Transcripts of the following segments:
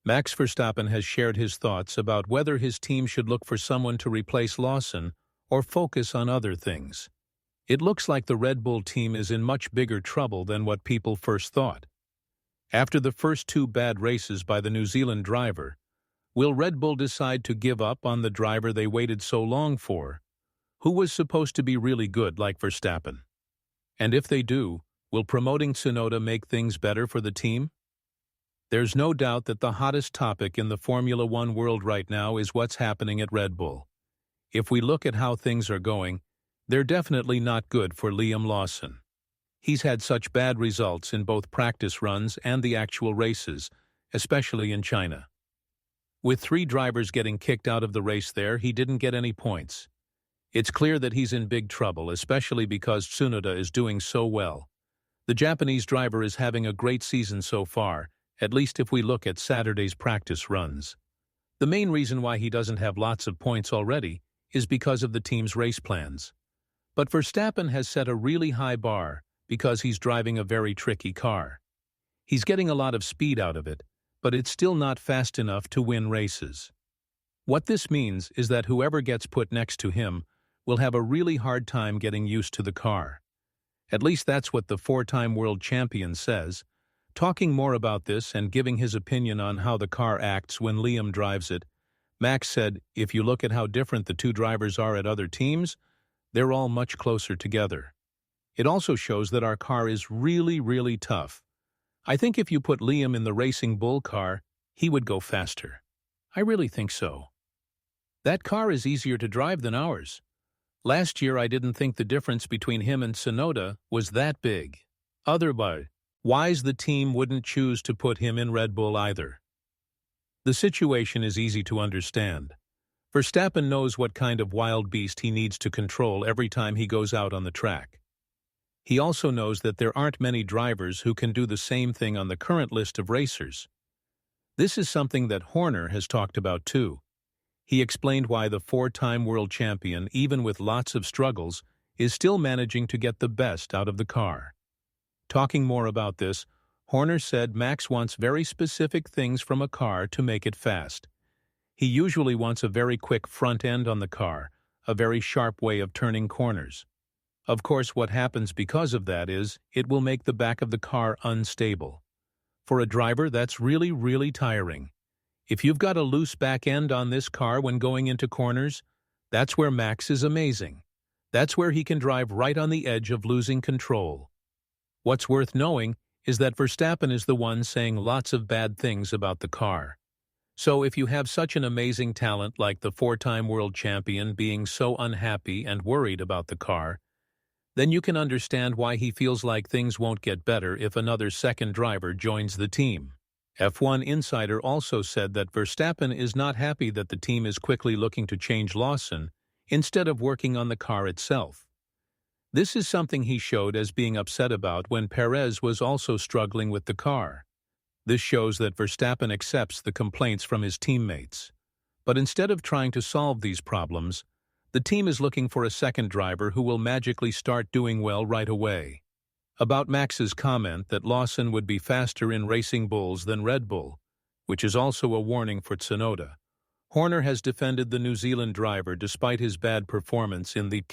Max Verstappen has shared his thoughts about whether his team should look for someone to replace Lawson or focus on other things. It looks like the Red Bull team is in much bigger trouble than what people first thought. After the first two bad races by the New Zealand driver, will Red Bull decide to give up on the driver they waited so long for, who was supposed to be really good like Verstappen? And if they do, will promoting Tsunoda make things better for the team? There's no doubt that the hottest topic in the Formula One world right now is what's happening at Red Bull. If we look at how things are going, they're definitely not good for Liam Lawson. He's had such bad results in both practice runs and the actual races, especially in China. With 3 drivers getting kicked out of the race there, he didn't get any points. It's clear that he's in big trouble, especially because Tsunoda is doing so well. The Japanese driver is having a great season so far, at least if we look at Saturday's practice runs. The main reason why he doesn't have lots of points already is because of the team's race plans. But Verstappen has set a really high bar because he's driving a very tricky car. He's getting a lot of speed out of it, but it's still not fast enough to win races. What this means is that whoever gets put next to him will have a really hard time getting used to the car. At least that's what the 4-time world champion says. Talking more about this and giving his opinion on how the car acts when Liam drives it, Max said, "If you look at how different the 2 drivers are at other teams, they're all much closer together. It also shows that our car is really, really tough. I think if you put Liam in the Racing Bull car, he would go faster. I really think so. That car is easier to drive than ours. Last year I didn't think the difference between him and Tsunoda was that big. Otherwise, the team wouldn't choose to put him in Red Bull either." The situation is easy to understand. Verstappen knows what kind of wild beast he needs to control every time he goes out on the track. He also knows that there aren't many drivers who can do the same thing on the current list of racers. This is something that Horner has talked about too. He explained why the 4-time world champion, even with lots of struggles, is still managing to get the best out of the car. Talking more about this, Horner said Max wants very specific things from a car to make it fast. He usually wants a very quick front end on the car, a very sharp way of turning corners. Of course, what happens because of that is it will make the back of the car unstable. For a driver, that's really, really tiring. If you've got a loose back end on this car when going into corners, that's where Max is amazing. That's where he can drive right on the edge of losing control. What's worth knowing is that Verstappen is the one saying lots of bad things about the car. So if you have such an amazing talent like the 4-time world champion being so unhappy and worried about the car, then you can understand why he feels like things won't get better if another second driver joins the team. F1 Insider also said that Verstappen is not happy that the team is quickly looking to change Lawson instead of working on the car itself. This is something he showed as being upset about when Perez was also struggling with the car. This shows that Verstappen accepts the complaints from his teammates. But instead of trying to solve these problems, the team is looking for a second driver who will magically start doing well right away. About Max's comment that Lawson would be faster in Racing Bulls than Red Bull, which is also a warning for Tsunoda, Horner has defended the New Zealand driver despite his bad performance in the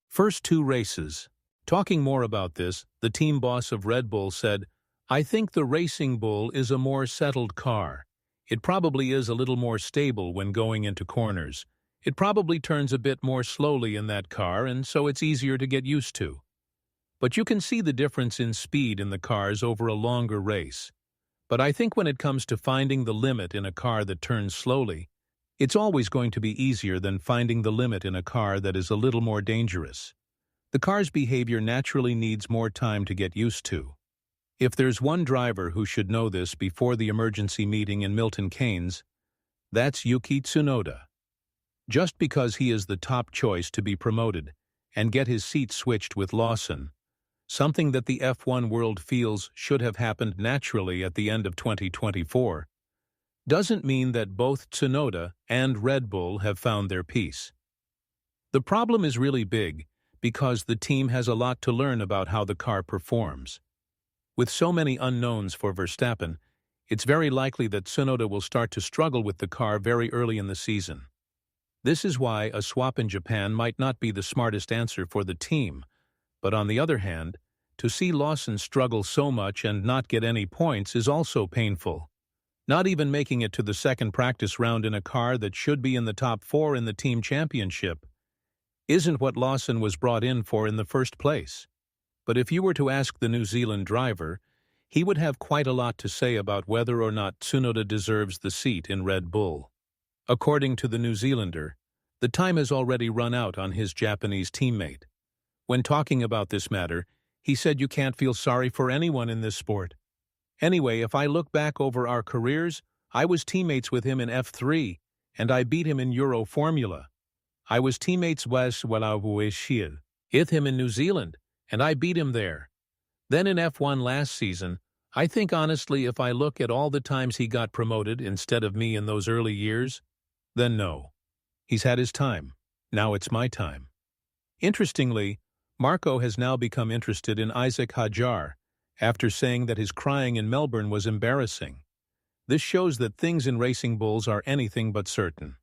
first 2 races. Talking more about this, the team boss of Red Bull said, "I think the Racing Bull is a more settled car. It probably is a little more stable when going into corners. It probably turns a bit more slowly in that car, and so it's easier to get used to. But you can see the difference in speed in the cars over a longer race. But I think when it comes to finding the limit in a car that turns slowly, it's always going to be easier than finding the limit in a car that is a little more dangerous. The car's behavior naturally needs more time to get used to. If there's one driver who should know this before the emergency meeting in Milton Keynes, that's Yuki Tsunoda. Just because he is the top choice to be promoted and get his seat switched with Lawson, something that the F1 world feels should have happened naturally at the end of 2024, doesn't mean that both Tsunoda and Red Bull have found their peace. The problem is really big because the team has a lot to learn about how the car performs. With so many unknowns for Verstappen, it's very likely that Tsunoda will start to struggle with the car very early in the season. This is why a swap in Japan might not be the smartest answer for the team, but on the other hand, to see Lawson struggle so much and not get any points is also painful. Not even making it to the second practice round in a car that should be in the top 4 in the team championship isn't what Lawson was brought in for in the first place. But if you were to ask the New Zealand driver, he would have quite a lot to say about whether or not Tsunoda deserves the seat in Red Bull. According to the New Zealander, the time has already run out on his Japanese teammate. When talking about this matter, he said you can't feel sorry for anyone in this sport. Anyway, if I look back over our careers, I was teammates with him in F3, and I beat him in Euro Formula. I was teammates with him in New Zealand, and I beat him there. Then in F1 last season, I think honestly if I look at all the times he got promoted instead of me in those early years, then no. He's had his time. Now it's my time. Interestingly, Marco has now become interested in Isaac Hadjar, after saying that his crying in Melbourne was embarrassing. This shows that things in racing bulls are anything but certain.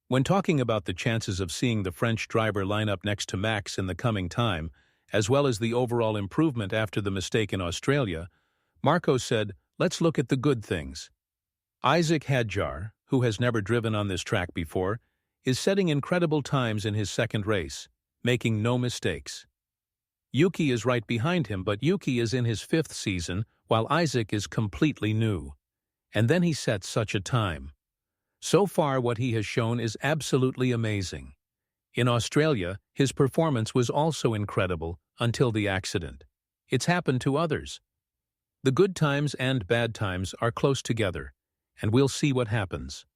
When talking about the chances of seeing the French driver line up next to Max in the coming time, as well as the overall improvement after the mistake in Australia, Marco said, "Let's look at the good things." Isaac Hadjar, who has never driven on this track before, is setting incredible times in his second race, making no mistakes. Yuki is right behind him, but Yuki is in his 5th season, while Isaac is completely new. And then he sets such a time. So far, what he has shown is absolutely amazing. In Australia, his performance was also incredible until the accident. It's happened to others. The good times and bad times are close together, and we'll see what happens.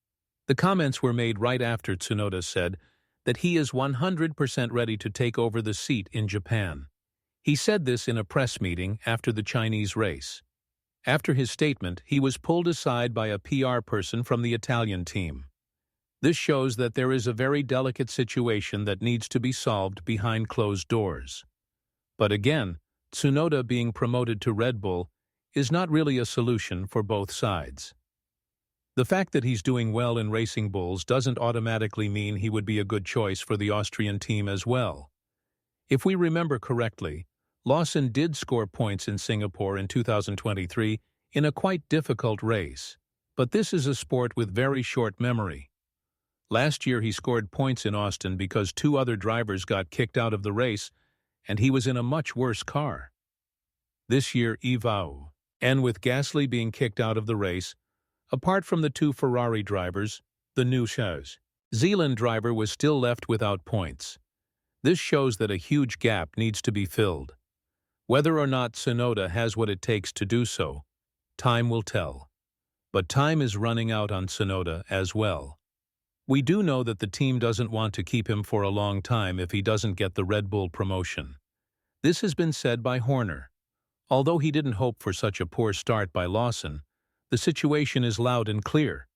The comments were made right after Tsunoda said that he is 100% ready to take over the seat in Japan. He said this in a press meeting after the Chinese race. After his statement, he was pulled aside by a PR person from the Italian team. This shows that there is a very delicate situation that needs to be solved behind closed doors. But again, Tsunoda being promoted to Red Bull is not really a solution for both sides. The fact that he's doing well in racing bulls doesn't automatically mean he would be a good choice for the Austrian team as well. If we remember correctly, Lawson did score points in Singapore in 2023 in a quite difficult race, but this is a sport with very short memory. Last year he scored points in Austin because 2 other drivers got kicked out of the race, and he was in a much worse car. This year and with Gasly being kicked out of the race, apart from the 2 Ferrari drivers, the New Zealand driver was still left without points. This shows that a huge gap needs to be filled. Whether or not Tsunoda has what it takes to do so, time will tell. But time is running out on Tsunoda as well. We do know that the team doesn't want to keep him for a long time if he doesn't get the Red Bull promotion. This has been said by Horner. Although he didn't hope for such a poor start by Lawson, the situation is loud and clear.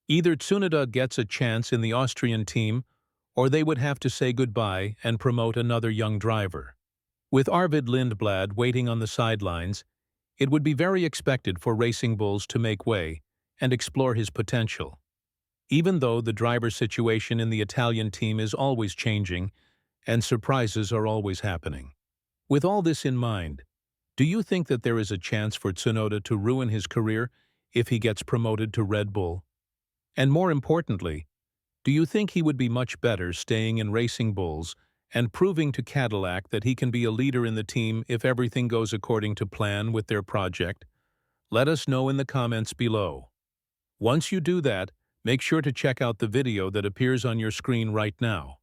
Either Tsunoda gets a chance in the Austrian team, or they would have to say goodbye and promote another young driver. With Arvid Lindblad waiting on the sidelines, it would be very expected for Racing Bulls to make way and explore his potential. Even though the driver situation in the Italian team is always changing and surprises are always happening. With all this in mind, do you think that there is a chance for Tsunoda to ruin his career if he gets promoted to Red Bull? And more importantly, do you think he would be much better staying in Racing Bulls and proving to Cadillac that he can be a leader in the team if everything goes according to plan with their project? Let us know in the comments below. Once you do that, make sure to check out the video that appears on your screen right now.